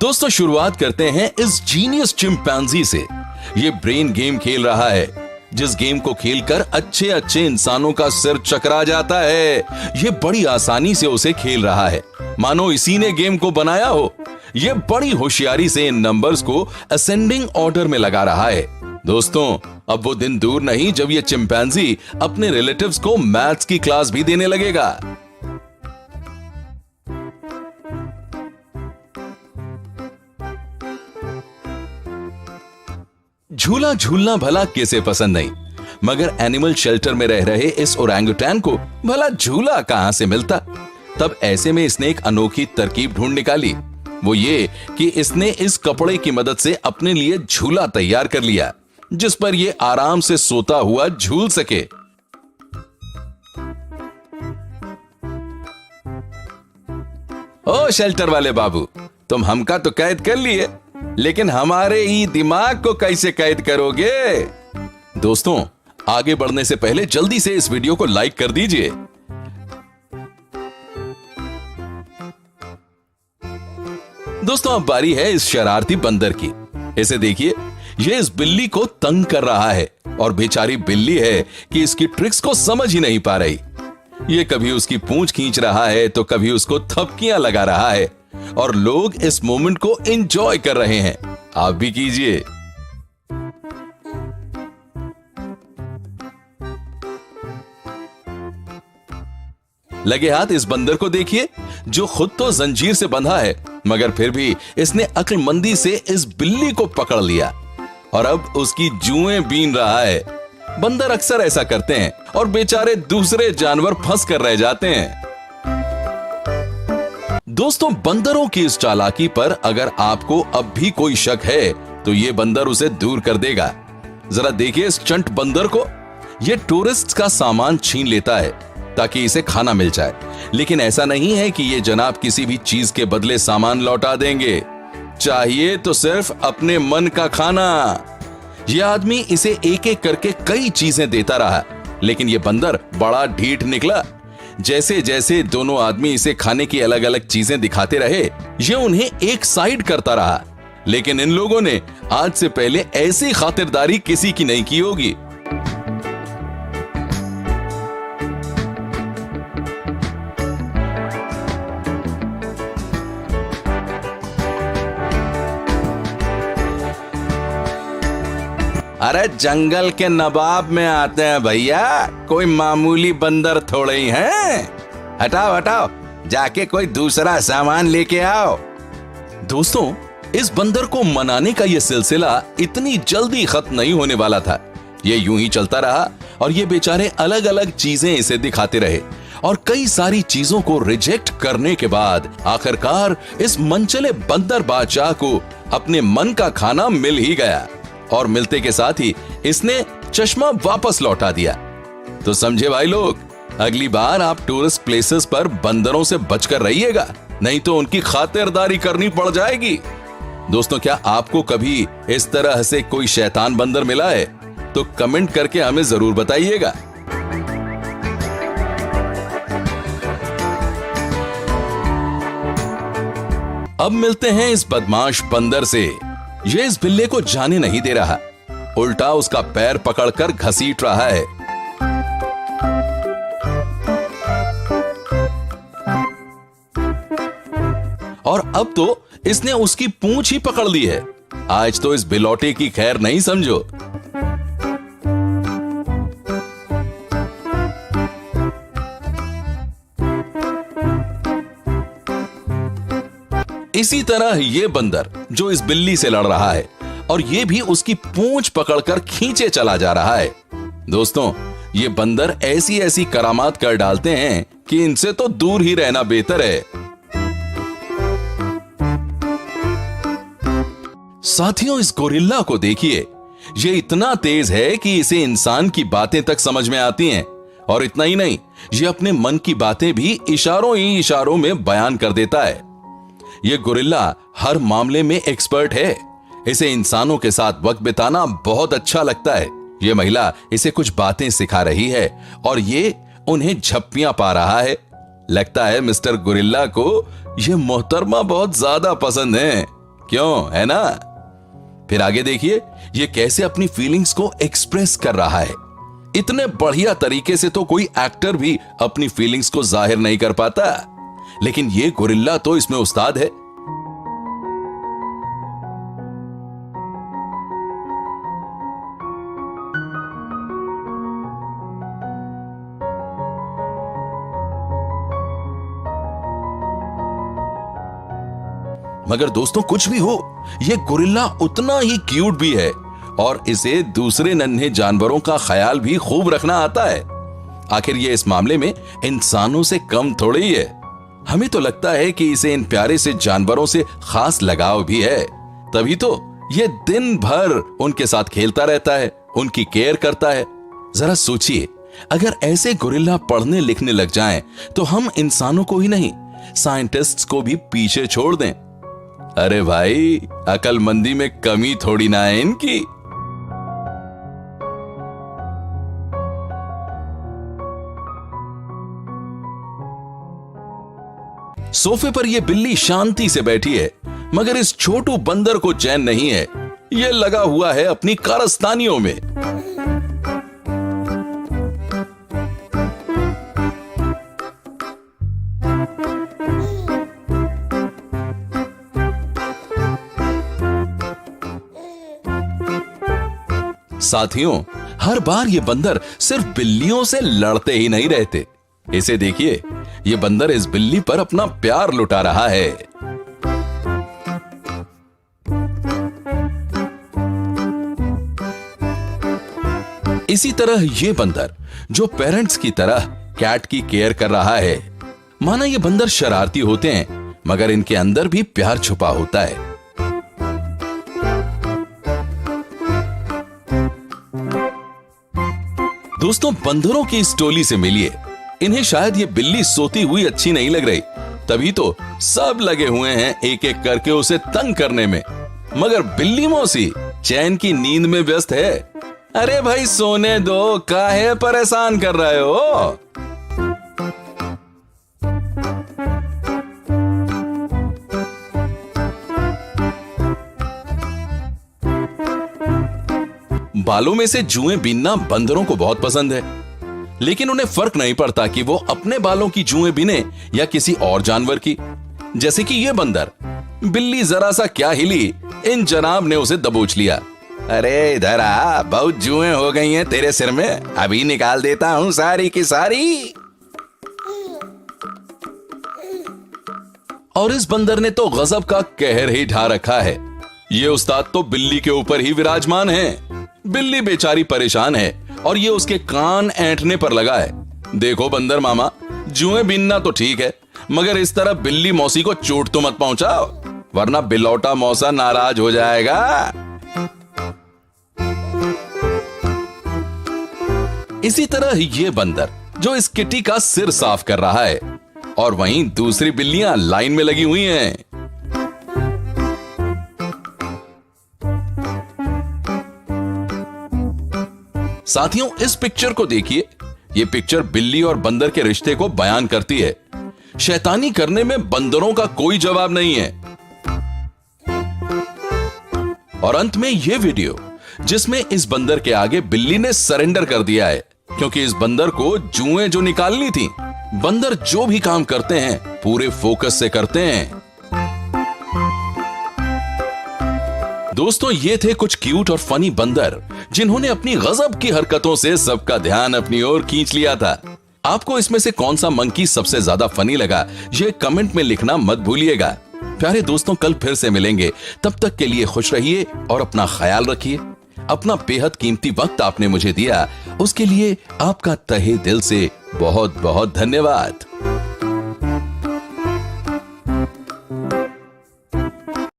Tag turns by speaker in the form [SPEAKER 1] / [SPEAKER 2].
[SPEAKER 1] दोस्तों शुरुआत करते हैं इस जीनियस चिंपैंजी से। ये ब्रेन गेम खेल रहा है, जिस गेम को खेलकर अच्छे अच्छे इंसानों का सिर चकरा जाता है। ये बड़ी आसानी से उसे खेल रहा है, मानो इसी ने गेम को बनाया हो। ये बड़ी होशियारी से इन नंबर्स को असेंडिंग ऑर्डर में लगा रहा है। दोस्तों, अब वो दिन दूर नहीं जब ये चिंपैंजी अपने रिलेटिव्स को मैथ्स की क्लास भी देने लगेगा। झूला झूलना भला किसे पसंद नहीं, मगर एनिमल शेल्टर में रह रहे इस ओरंगुटैन को भला झूला कहां से मिलता। तब ऐसे में इसने एक अनोखी तरकीब ढूंढ निकाली। वो ये कि इसने इस कपड़े की मदद से अपने लिए झूला तैयार कर लिया, जिस पर ये आराम से सोता हुआ झूल सके। ओ शेल्टर वाले बाबू, तुम हमका तो कैद कर लिए, लेकिन हमारे ही दिमाग को कैसे कैद करोगे? दोस्तों, आगे बढ़ने से पहले जल्दी से इस वीडियो को लाइक कर दीजिए। दोस्तों, अब बारी है इस शरारती बंदर की। इसे देखिए, ये इस बिल्ली को तंग कर रहा है और बेचारी बिल्ली है कि इसकी ट्रिक्स को समझ ही नहीं पा रही। ये कभी उसकी पूंछ खींच रहा है तो कभी उसको थपकियां लगा रहा है, और लोग इस मोमेंट को एंजॉय कर रहे हैं। आप भी कीजिए। लगे हाथ इस बंदर को देखिए, जो खुद तो जंजीर से बंधा है, मगर फिर भी इसने अक्लमंदी से इस बिल्ली को पकड़ लिया और अब उसकी जुएं बीन रहा है। बंदर अक्सर ऐसा करते हैं और बेचारे दूसरे जानवर फंस कर रह जाते हैं। दोस्तों, बंदरों की इस चालाकी पर अगर आपको अब भी कोई शक है तो ये बंदर उसे दूर कर देगा। जरा देखिए इस चंट बंदर को। ये टूरिस्ट का सामान छीन लेता है ताकि इसे खाना मिल जाए, लेकिन ऐसा नहीं है कि ये जनाब किसी भी चीज के बदले सामान लौटा देंगे। चाहिए तो सिर्फ अपने मन का खाना। यह आदमी इसे एक एक करके कई चीजें देता रहा, लेकिन यह बंदर बड़ा ढीठ निकला। जैसे जैसे दोनों आदमी इसे खाने की अलग अलग चीजें दिखाते रहे, ये उन्हें एक साइड करता रहा। लेकिन इन लोगों ने आज से पहले ऐसी खातिरदारी किसी की नहीं की होगी। अरे जंगल के नवाब में आते हैं भैया, कोई मामूली बंदर थोड़े ही हैं। हटाओ हटाओ, जाके कोई दूसरा सामान लेके आओ। दोस्तों, इस बंदर को मनाने का यह सिलसिला इतनी जल्दी खत्म नहीं होने वाला था। ये यूं ही चलता रहा और ये बेचारे अलग अलग चीजें इसे दिखाते रहे, और कई सारी चीजों को रिजेक्ट करने के बाद आखिरकार इस मनचले बंदर बादशाह को अपने मन का खाना मिल ही गया, और मिलते के साथ ही इसने चश्मा वापस लौटा दिया। तो समझे भाई लोग, अगली बार आप टूरिस्ट प्लेसेस पर बंदरों से बचकर रहिएगा, नहीं तो उनकी खातिरदारी करनी पड़ जाएगी। दोस्तों, क्या आपको कभी इस तरह से कोई शैतान बंदर मिला है? तो कमेंट करके हमें जरूर बताइएगा। अब मिलते हैं इस बदमाश बंदर से। ये इस बिल्ले को जाने नहीं दे रहा, उल्टा उसका पैर पकड़कर घसीट रहा है। और अब तो इसने उसकी पूंछ ही पकड़ ली है। आज तो इस बिलौटे की खैर नहीं समझो। इसी तरह ये बंदर जो इस बिल्ली से लड़ रहा है, और ये भी उसकी पूंछ पकड़कर खींचे चला जा रहा है। दोस्तों, ये बंदर ऐसी ऐसी करामात कर डालते हैं कि इनसे तो दूर ही रहना बेहतर है। साथियों, इस गोरिल्ला को देखिए। ये इतना तेज है कि इसे इंसान की बातें तक समझ में आती हैं, और इतना ही नहीं, ये अपने मन की बातें भी इशारों ही इशारों में बयान कर देता है। ये गोरिल्ला हर मामले में एक्सपर्ट है। इसे इंसानों के साथ वक्त बिताना बहुत अच्छा लगता है। ये महिला इसे कुछ बातें सिखा रही है और ये उन्हें झप्पियां पा रहा है। लगता है मिस्टर गोरिल्ला को ये मोहतरमा बहुत ज्यादा पसंद है। क्यों, है ना? फिर आगे देखिए ये कैसे अपनी फीलिंग्स को एक्सप्रेस कर रहा है। इतने बढ़िया तरीके से तो कोई एक्टर भी अपनी फीलिंग्स को जाहिर नहीं कर पाता, लेकिन ये गोरिल्ला तो इसमें उस्ताद है। मगर दोस्तों कुछ भी हो, ये गोरिल्ला उतना ही क्यूट भी है और इसे दूसरे नन्हे जानवरों का ख्याल भी खूब रखना आता है। आखिर ये इस मामले में इंसानों से कम थोड़ी ही है। हमें तो लगता है कि इसे इन प्यारे से जानवरों से खास लगाव भी है, तभी तो ये दिन भर उनके साथ खेलता रहता है, उनकी केयर करता है। जरा सोचिए, अगर ऐसे गोरिल्ला पढ़ने लिखने लग जाएं, तो हम इंसानों को ही नहीं, साइंटिस्ट्स को भी पीछे छोड़ दें। अरे भाई, अकलमंदी में कमी थोड़ी ना है इनकी। सोफे पर यह बिल्ली शांति से बैठी है, मगर इस छोटू बंदर को चैन नहीं है। यह लगा हुआ है अपनी कारस्तानियों में। साथियों, हर बार ये बंदर सिर्फ बिल्लियों से लड़ते ही नहीं रहते। इसे देखिए, ये बंदर इस बिल्ली पर अपना प्यार लुटा रहा है। इसी तरह ये बंदर जो पेरेंट्स की तरह कैट की केयर कर रहा है। माना ये बंदर शरारती होते हैं, मगर इनके अंदर भी प्यार छुपा होता है। दोस्तों, बंदरों की इस टोली से मिलिए। इन्हें शायद ये बिल्ली सोती हुई अच्छी नहीं लग रही, तभी तो सब लगे हुए हैं एक एक करके उसे तंग करने में। मगर बिल्ली मौसी चैन की नींद में व्यस्त है। अरे भाई सोने दो, काहे परेशान कर रहे हो? बालों में से जुएं बीनना बंदरों को बहुत पसंद है, लेकिन उन्हें फर्क नहीं पड़ता कि वो अपने बालों की जुएं बीने या किसी और जानवर की। जैसे कि ये बंदर, बिल्ली जरा सा क्या हिली, इन जनाब ने उसे दबोच लिया। अरे इधर आ, बहुत जुएं हो गई हैं तेरे सिर में, अभी निकाल देता हूं सारी की सारी। और इस बंदर ने तो गजब का कहर ही ढा रखा है। ये उस्ताद तो बिल्ली के ऊपर ही विराजमान है। बिल्ली बेचारी परेशान है और ये उसके कान ऐंठने पर लगा है। देखो बंदर मामा, जुएं बीनना तो ठीक है, मगर इस तरह बिल्ली मौसी को चोट तो मत पहुंचाओ, वरना बिलौटा मौसा नाराज हो जाएगा। इसी तरह ये बंदर जो इस किटी का सिर साफ कर रहा है, और वहीं दूसरी बिल्लियां लाइन में लगी हुई हैं। साथियों, इस पिक्चर को देखिए। ये पिक्चर बिल्ली और बंदर के रिश्ते को बयान करती है। शैतानी करने में बंदरों का कोई जवाब नहीं है। और अंत में ये वीडियो, जिसमें इस बंदर के आगे बिल्ली ने सरेंडर कर दिया है, क्योंकि इस बंदर को जुएं जो निकालनी थी। बंदर जो भी काम करते हैं पूरे फोकस से करते हैं। दोस्तों, ये थे कुछ क्यूट और फनी बंदर, जिन्होंने अपनी गजब की हरकतों से सबका ध्यान अपनी ओर खींच लिया था। आपको इसमें से कौन सा मंकी सबसे ज्यादा फनी लगा, ये कमेंट में लिखना मत भूलिएगा। प्यारे दोस्तों, कल फिर से मिलेंगे। तब तक के लिए खुश रहिए और अपना ख्याल रखिए। अपना बेहद कीमती वक्त आपने मुझे दिया, उसके लिए आपका तहे दिल से बहुत बहुत धन्यवाद।